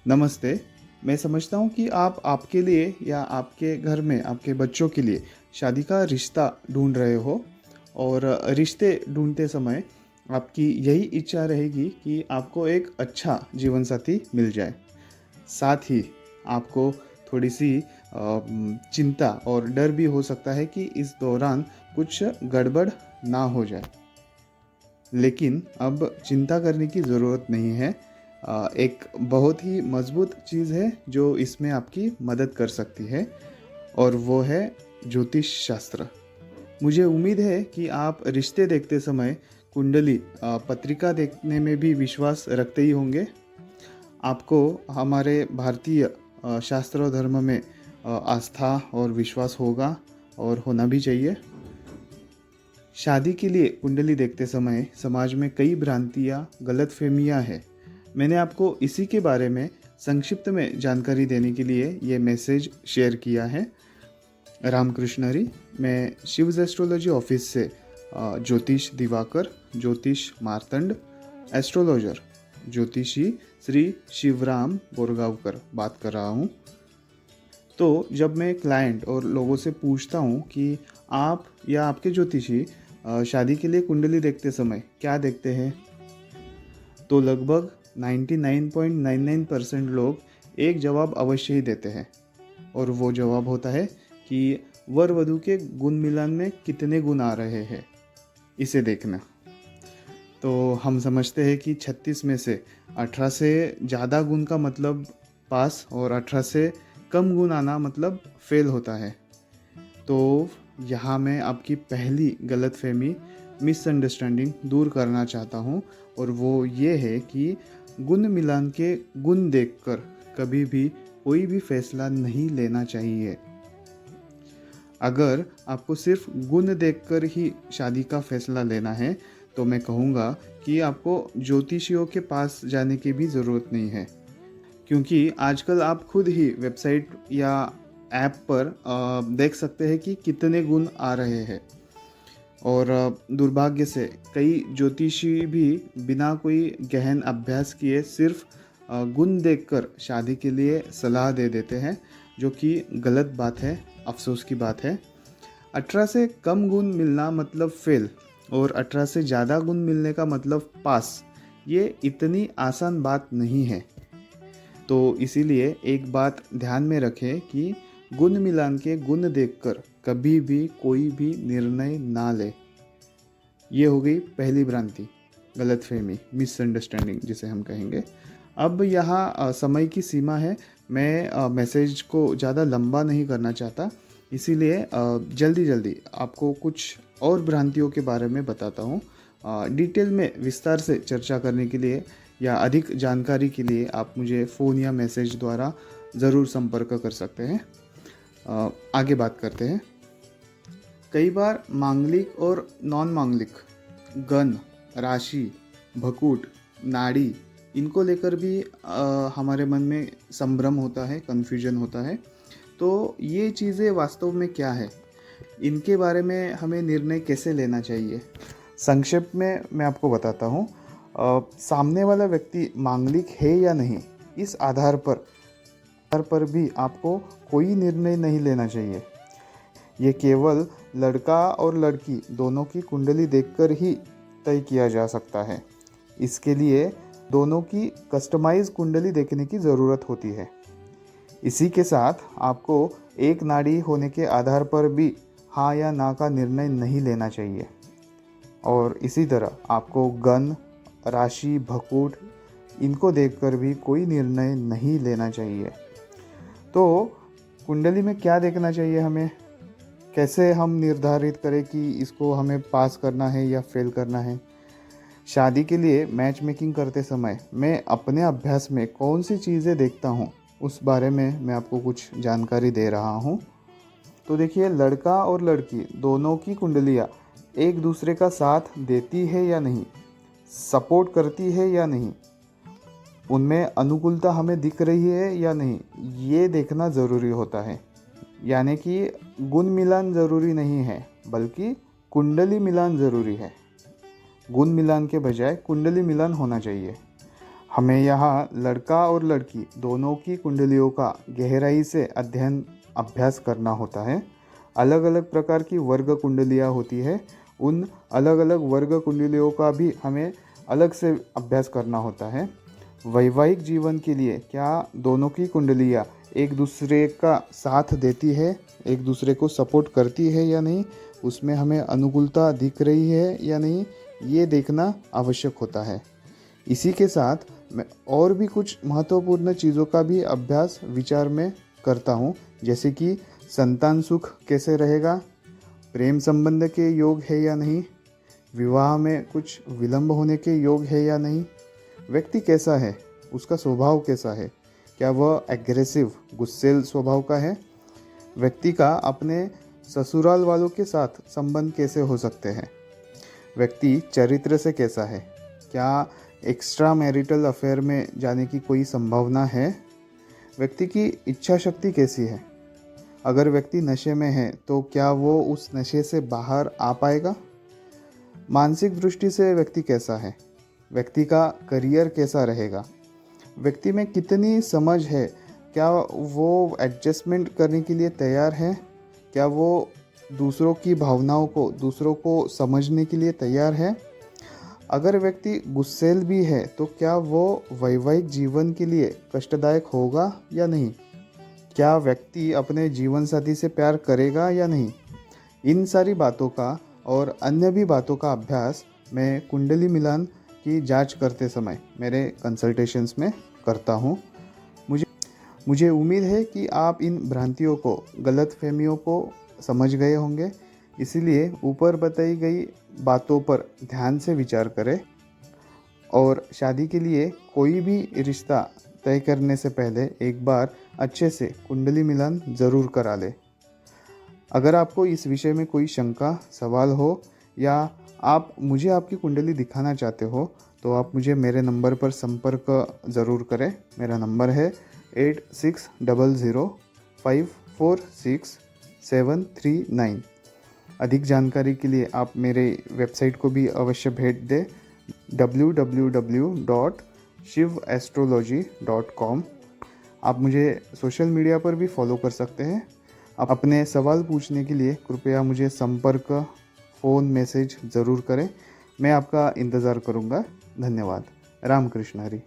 नमस्ते। मैं समझता हूँ कि आप आपके लिए या आपके घर में आपके बच्चों के लिए शादी का रिश्ता ढूँढ रहे हो और रिश्ते ढूँढते समय आपकी यही इच्छा रहेगी कि आपको एक अच्छा जीवनसाथी मिल जाए। साथ ही आपको थोड़ी-सी चिंता और डर भी हो सकता है कि इस दौरान कुछ गड़बड़ ना हो जाए। लेकिन अब चिंता करने की ज़रूरत नहीं है। एक बहुत ही मज़बूत चीज़ है जो इसमें आपकी मदद कर सकती है और वो है ज्योतिष शास्त्र। मुझे उम्मीद है कि आप रिश्ते देखते समय कुंडली पत्रिका देखने में भी विश्वास रखते ही होंगे। आपको हमारे भारतीय शास्त्र और धर्म में आस्था और विश्वास होगा और होना भी चाहिए। शादी के लिए कुंडली देखते समय समाज में कई भ्रांतियाँ, गलतफहमियाँ हैं। मैंने आपको इसी के बारे में संक्षिप्त में जानकारी देने के लिए ये मैसेज शेयर किया है। रामकृष्ण हरी। मैं शिव्स एस्ट्रोलॉजी ऑफिस से ज्योतिष दिवाकर, ज्योतिष मार्तंड, एस्ट्रोलॉजर ज्योतिषी श्री शिवराम बोरगांवकर बात कर रहा हूँ। तो जब मैं क्लाइंट और लोगों से पूछता हूँ कि आप या आपके ज्योतिषी शादी के लिए कुंडली देखते समय क्या देखते हैं, तो लगभग 99.99% लोग एक जवाब अवश्य ही देते हैं और वो जवाब होता है कि वर वधु के गुण मिलान में कितने गुण आ रहे हैं, इसे देखना। तो हम समझते हैं कि 36 में से 18 से ज़्यादा गुण का मतलब पास और 18 से कम गुण आना मतलब फेल होता है। तो यहाँ मैं आपकी पहली गलतफहमी, मिसअंडरस्टैंडिंग दूर करना चाहता हूँ और वो ये है कि गुण मिलान के गुण देखकर कभी भी कोई भी फैसला नहीं लेना चाहिए। अगर आपको सिर्फ गुण देखकर ही शादी का फैसला लेना है तो मैं कहूँगा कि आपको ज्योतिषियों के पास जाने की भी ज़रूरत नहीं है, क्योंकि आजकल आप खुद ही वेबसाइट या ऐप पर देख सकते हैं कि कितने गुण आ रहे हैं। और दुर्भाग्य से कई ज्योतिषी भी बिना कोई गहन अभ्यास किए सिर्फ गुण देखकर शादी के लिए सलाह दे देते हैं, जो कि गलत बात है, अफसोस की बात है। 18 से कम गुण मिलना मतलब फेल और 18 से ज़्यादा गुण मिलने का मतलब पास। ये इतनी आसान बात नहीं है। तो इसीलिए एक बात ध्यान में रखें कि गुण मिलान के गुण देखकर कभी भी कोई भी निर्णय ना ले। ये हो गई पहली भ्रांति, गलतफहमी, मिसअंडरस्टैंडिंग जिसे हम कहेंगे। अब यहाँ समय की सीमा है। मैं मैसेज को ज़्यादा लंबा नहीं करना चाहता, इसीलिए जल्दी जल्दी आपको कुछ और भ्रांतियों के बारे में बताता हूँ। डिटेल में विस्तार से चर्चा करने के लिए या अधिक जानकारी के लिए आप मुझे फ़ोन या मैसेज द्वारा ज़रूर संपर्क कर सकते हैं। आगे बात करते हैं। कई बार मांगलिक और नॉन मांगलिक गण, राशि, भकूट, नाड़ी, इनको लेकर भी हमारे मन में संभ्रम होता है, कन्फ्यूजन होता है। तो ये चीज़ें वास्तव में क्या है, इनके बारे में हमें निर्णय कैसे लेना चाहिए? संक्षेप में मैं आपको बताता हूँ। सामने वाला व्यक्ति मांगलिक है या नहीं, इस आधार पर भी आपको कोई निर्णय नहीं लेना चाहिए। ये केवल लड़का और लड़की दोनों की कुंडली देखकर ही तय किया जा सकता है। इसके लिए दोनों की कस्टमाइज कुंडली देखने की ज़रूरत होती है। इसी के साथ आपको एक नाड़ी होने के आधार पर भी हाँ या ना का निर्णय नहीं लेना चाहिए। और इसी तरह आपको गण, राशि, भकूट, इनको देखकर भी कोई निर्णय नहीं लेना चाहिए। तो कुंडली में क्या देखना चाहिए हमें? कैसे हम निर्धारित करें कि इसको हमें पास करना है या फेल करना है? शादी के लिए मैच मेकिंग करते समय मैं अपने अभ्यास में कौन सी चीज़ें देखता हूँ, उस बारे में मैं आपको कुछ जानकारी दे रहा हूँ। तो देखिए, लड़का और लड़की दोनों की कुंडलियाँ एक दूसरे का साथ देती है या नहीं, सपोर्ट करती है या नहीं, उनमें अनुकूलता हमें दिख रही है या नहीं, ये देखना ज़रूरी होता है। यानी कि गुण मिलान ज़रूरी नहीं है, बल्कि कुंडली मिलान ज़रूरी है। गुण मिलान के बजाय कुंडली मिलान होना चाहिए। हमें यहाँ लड़का और लड़की दोनों की कुंडलियों का गहराई से अभ्यास करना होता है। अलग अलग प्रकार की वर्ग कुंडलियाँ होती है, उन अलग अलग वर्ग कुंडलियों का भी हमें अलग से अभ्यास करना होता है। वैवाहिक जीवन के लिए क्या दोनों की कुंडलियाँ एक दूसरे का साथ देती है, एक दूसरे को सपोर्ट करती है या नहीं, उसमें हमें अनुकूलता दिख रही है या नहीं, ये देखना आवश्यक होता है। इसी के साथ मैं और भी कुछ महत्वपूर्ण चीज़ों का भी अभ्यास विचार में करता हूँ, जैसे कि संतान सुख कैसे रहेगा, प्रेम संबंध के योग है या नहीं, विवाह में कुछ विलंब होने के योग है या नहीं, व्यक्ति कैसा है, उसका स्वभाव कैसा है, क्या वह एग्रेसिव गुस्सेल स्वभाव का है, व्यक्ति का अपने ससुराल वालों के साथ संबंध कैसे हो सकते हैं, व्यक्ति चरित्र से कैसा है, क्या एक्स्ट्रा मैरिटल अफेयर में जाने की कोई संभावना है, व्यक्ति की इच्छा शक्ति कैसी है, अगर व्यक्ति नशे में है तो क्या वो उस नशे से बाहर आ पाएगा, मानसिक दृष्टि से व्यक्ति कैसा है, व्यक्ति का करियर कैसा रहेगा, व्यक्ति में कितनी समझ है, क्या वो एडजस्टमेंट करने के लिए तैयार है, क्या वो दूसरों की भावनाओं को, दूसरों को समझने के लिए तैयार है, अगर व्यक्ति गुस्सेल भी है तो क्या वो वैवाहिक जीवन के लिए कष्टदायक होगा या नहीं, क्या व्यक्ति अपने जीवन साथी से प्यार करेगा या नहीं। इन सारी बातों का और अन्य भी बातों का अभ्यास मैं कुंडली मिलान की जांच करते समय मेरे कंसल्टेशंस में करता हूँ। मुझे उम्मीद है कि आप इन भ्रांतियों को, गलत फहमियों को समझ गए होंगे। इसीलिए ऊपर बताई गई बातों पर ध्यान से विचार करें और शादी के लिए कोई भी रिश्ता तय करने से पहले एक बार अच्छे से कुंडली मिलान ज़रूर करा लें। अगर आपको इस विषय में कोई शंका, सवाल हो या आप मुझे आपकी कुंडली दिखाना चाहते हो तो आप मुझे मेरे नंबर पर संपर्क ज़रूर करें। मेरा नंबर है 8600546739। अधिक जानकारी के लिए आप मेरे वेबसाइट को भी अवश्य भेंट दें www.shivastrology.com। आप मुझे सोशल मीडिया पर भी फॉलो कर सकते हैं। आप अपने सवाल पूछने के लिए कृपया मुझे संपर्क, फ़ोन, मैसेज ज़रूर करें। मैं आपका इंतज़ार करूँगा। धन्यवाद। रामकृष्ण हरी।